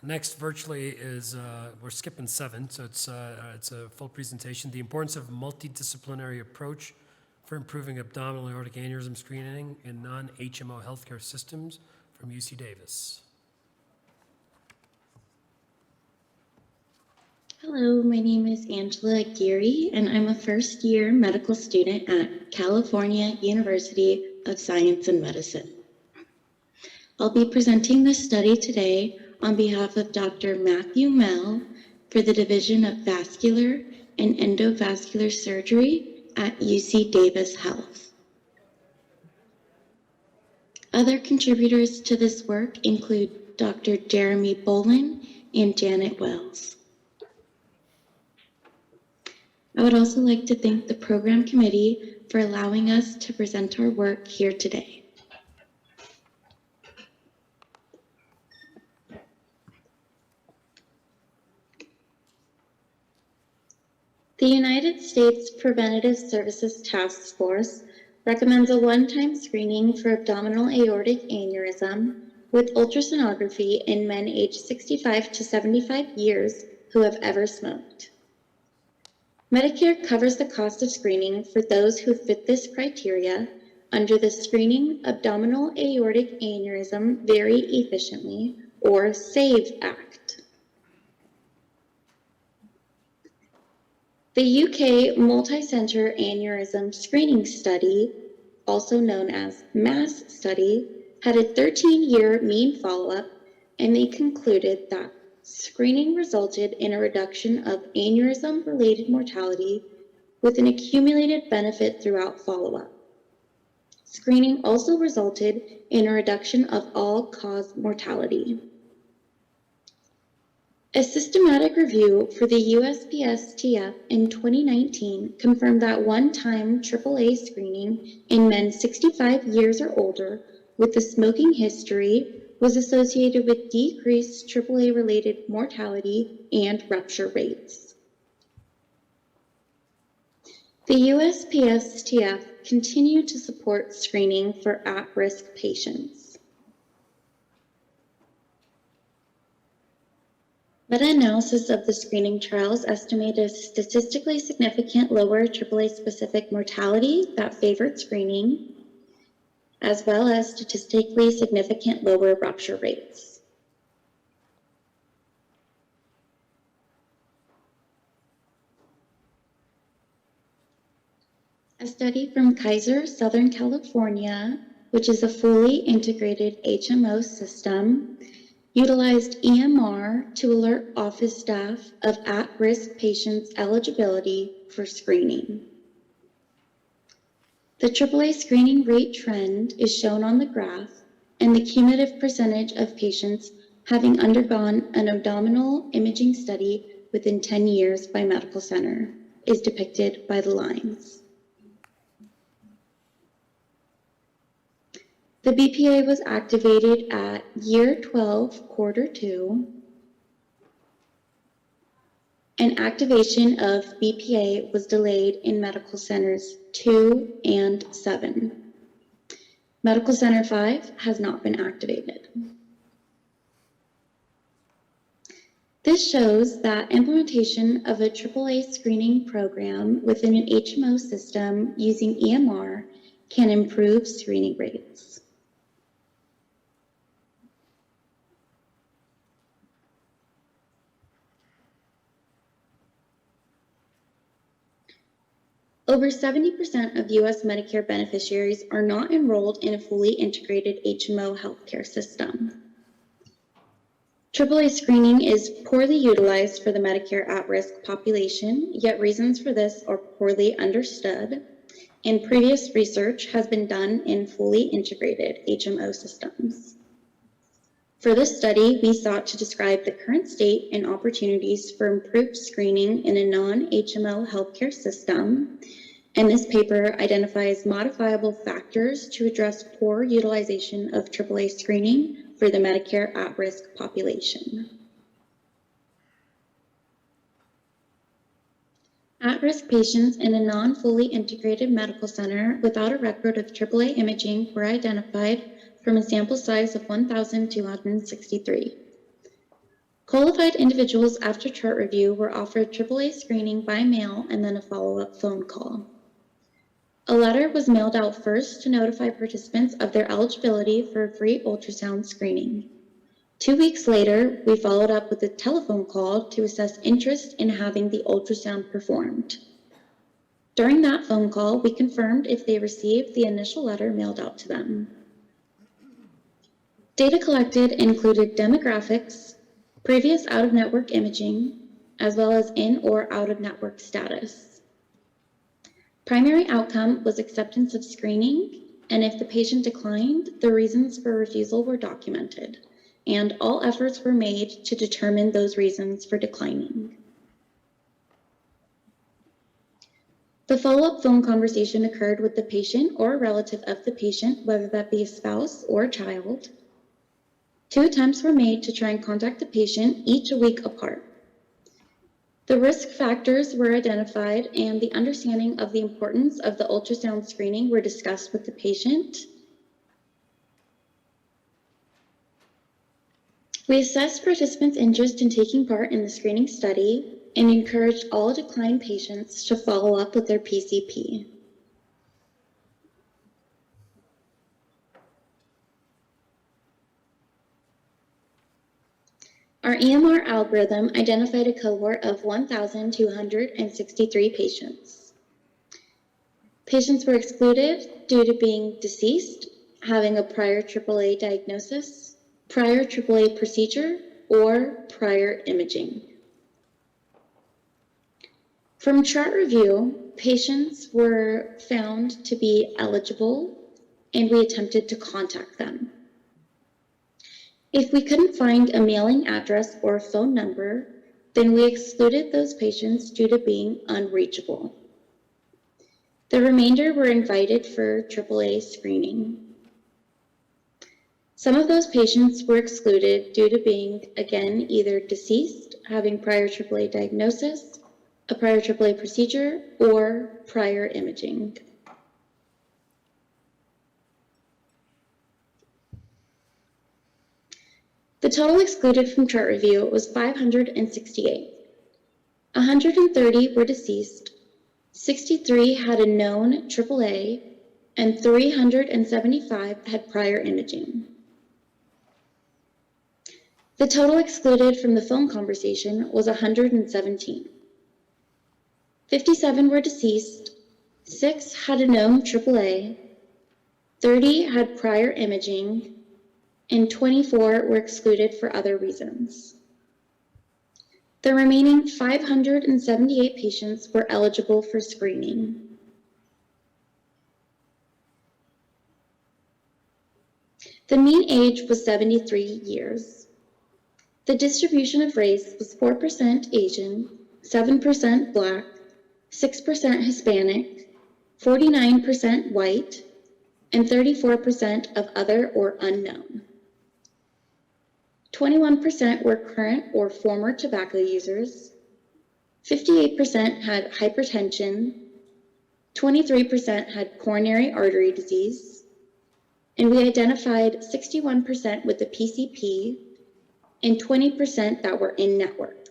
Next, virtually, is we're skipping 7, so it's a full presentation. The importance of multidisciplinary approach for improving abdominal aortic aneurysm screening in non-HMO healthcare systems from UC Davis. Hello, my name is Angela Aguirre, and I'm a first-year medical student at California University of Science and Medicine. I'll be presenting this study today on behalf of Dr. Matthew Mell for the Division of Vascular and Endovascular Surgery at UC Davis Health. Other contributors to this work include Dr. Jeremy Bolin and Janet Wells. I would also like to thank the program committee for allowing us to present our work here today. The United States Preventative Services Task Force recommends a one-time screening for abdominal aortic aneurysm with ultrasonography in men aged 65 to 75 years who have ever smoked. Medicare covers the cost of screening for those who fit this criteria under the Screening Abdominal Aortic Aneurysm Very Efficiently, or SAVE Act. The UK Multi-Center Aneurysm Screening Study, also known as MASS study, had a 13-year mean follow-up, and they concluded that screening resulted in a reduction of aneurysm-related mortality with an accumulated benefit throughout follow-up. Screening also resulted in a reduction of all-cause mortality. A systematic review for the USPSTF in 2019 confirmed that one-time AAA screening in men 65 years or older with a smoking history was associated with decreased AAA-related mortality and rupture rates. The USPSTF continued to support screening for at-risk patients. Meta-analysis of the screening trials estimated a statistically significant lower AAA-specific mortality that favored screening, as well as statistically significant lower rupture rates. A study from Kaiser Southern California, which is a fully integrated HMO system, utilized EMR to alert office staff of at-risk patients' eligibility for screening. The AAA screening rate trend is shown on the graph, and the cumulative percentage of patients having undergone an abdominal imaging study within 10 years by medical center is depicted by the lines. The BPA was activated at year 12, quarter 2, and activation of BPA was delayed in medical centers 2 and 7. Medical center 5 has not been activated. This shows that implementation of a AAA screening program within an HMO system using EMR can improve screening rates. Over 70% of U.S. Medicare beneficiaries are not enrolled in a fully integrated HMO healthcare system. AAA screening is poorly utilized for the Medicare at-risk population, yet reasons for this are poorly understood, and previous research has been done in fully integrated HMO systems. For this study, we sought to describe the current state and opportunities for improved screening in a non-HMO healthcare system, and this paper identifies modifiable factors to address poor utilization of AAA screening for the Medicare at-risk population. At-risk patients in a non-fully integrated medical center without a record of AAA imaging were identified from a sample size of 1,263. Qualified individuals after chart review were offered AAA screening by mail and then a follow-up phone call. A letter was mailed out first to notify participants of their eligibility for free ultrasound screening. 2 weeks later, we followed up with a telephone call to assess interest in having the ultrasound performed. During that phone call, we confirmed if they received the initial letter mailed out to them. Data collected included demographics, previous out-of-network imaging, as well as in or out-of-network status. Primary outcome was acceptance of screening, and if the patient declined, the reasons for refusal were documented, and all efforts were made to determine those reasons for declining. The follow-up phone conversation occurred with the patient or a relative of the patient, whether that be a spouse or a child. 2 attempts were made to try and contact the patient, each a week apart. The risk factors were identified and the understanding of the importance of the ultrasound screening were discussed with the patient. We assessed participants' interest in taking part in the screening study and encouraged all declined patients to follow up with their PCP. Our EMR algorithm identified a cohort of 1,263 patients. Patients were excluded due to being deceased, having a prior AAA diagnosis, prior AAA procedure, or prior imaging. From chart review, patients were found to be eligible, and we attempted to contact them. If we couldn't find a mailing address or phone number, then we excluded those patients due to being unreachable. The remainder were invited for AAA screening. Some of those patients were excluded due to being, again, either deceased, having prior AAA diagnosis, a prior AAA procedure, or prior imaging. The total excluded from chart review was 568. 130 were deceased, 63 had a known AAA, and 375 had prior imaging. The total excluded from the phone conversation was 117. 57 were deceased, 6 had a known AAA, 30 had prior imaging, and 24 were excluded for other reasons. The remaining 578 patients were eligible for screening. The mean age was 73 years. The distribution of race was 4% Asian, 7% Black, 6% Hispanic, 49% white, and 34% of other or unknown. 21% were current or former tobacco users, 58% had hypertension, 23% had coronary artery disease, and we identified 61% with the PCP and 20% that were in-network.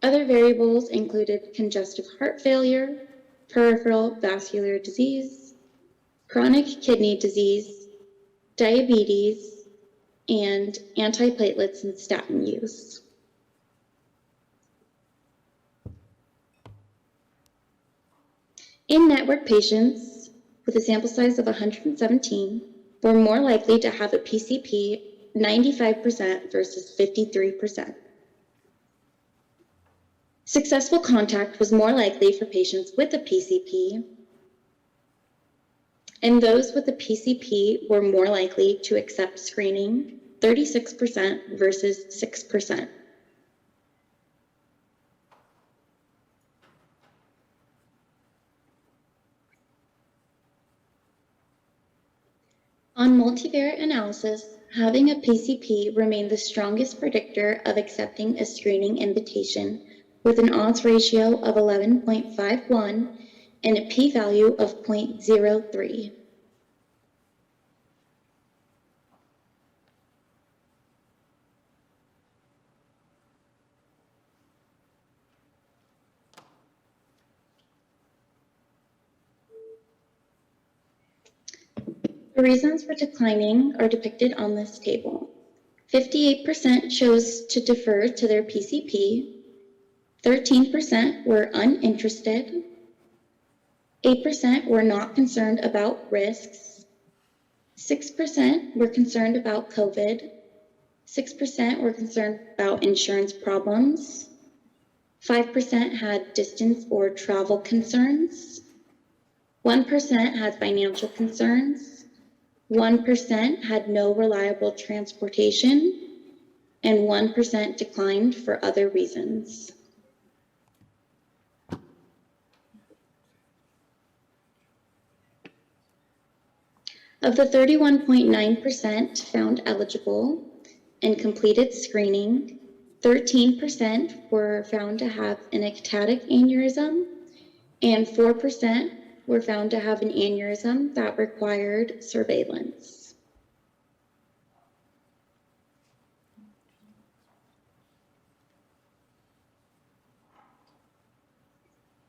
Other variables included congestive heart failure, peripheral vascular disease, chronic kidney disease, diabetes, and antiplatelets and statin use. In-network patients with a sample size of 117 were more likely to have a PCP 95% versus 53%. Successful contact was more likely for patients with a PCP, and those with a PCP were more likely to accept screening, 36% versus 6%. On multivariate analysis, having a PCP remained the strongest predictor of accepting a screening invitation with an odds ratio of 11.51 and a p-value of 0.03. The reasons for declining are depicted on this table. 58% chose to defer to their PCP, 13% were uninterested, 8% were not concerned about risks, 6% were concerned about COVID, 6% were concerned about insurance problems, 5% had distance or travel concerns, 1% had financial concerns, 1% had no reliable transportation, and 1% declined for other reasons. Of the 31.9% found eligible and completed screening, 13% were found to have an ectatic aneurysm, and 4% were found to have an aneurysm that required surveillance.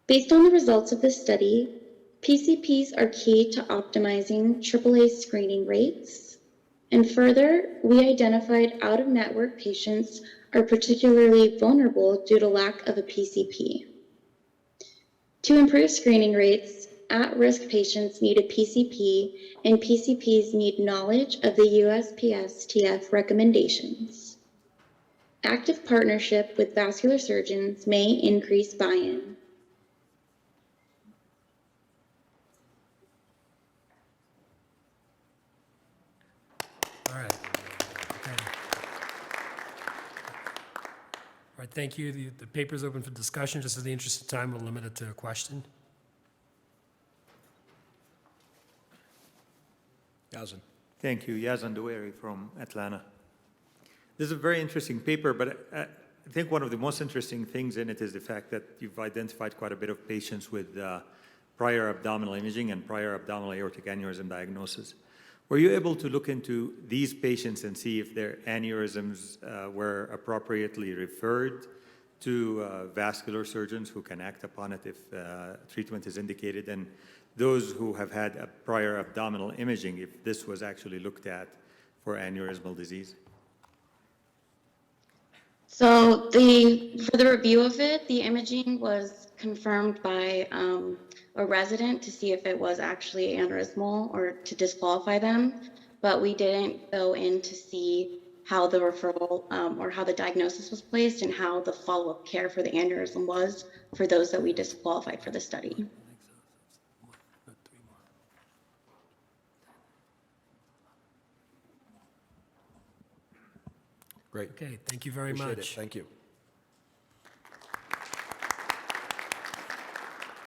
Based on the results of this study, PCPs are key to optimizing AAA screening rates. And further, we identified out-of-network patients are particularly vulnerable due to lack of a PCP. To improve screening rates, at-risk patients need a PCP, and PCPs need knowledge of the USPSTF recommendations. Active partnership with vascular surgeons may increase buy-in. All right. Okay. All right, thank you. The paper's open for discussion. Just in the interest of time, we'll limit it to a question. Yazan. Thank you. Yazan Doueri from Atlanta. This is a very interesting paper, but I think one of the most interesting things in it is the fact that you've identified quite a bit of patients with prior abdominal imaging and prior abdominal aortic aneurysm diagnosis. Were you able to look into these patients and see if their aneurysms were appropriately referred to vascular surgeons who can act upon it if treatment is indicated, and those who have had a prior abdominal imaging, if this was actually looked at for aneurysmal disease? So for the review of it, the imaging was confirmed by a resident to see if it was actually aneurysmal or to disqualify them, but we didn't go in to see how the referral or how the diagnosis was placed and how the follow-up care for the aneurysm was for those that we disqualified for the study. Great. Okay, thank you very Appreciate much. it. Thank you.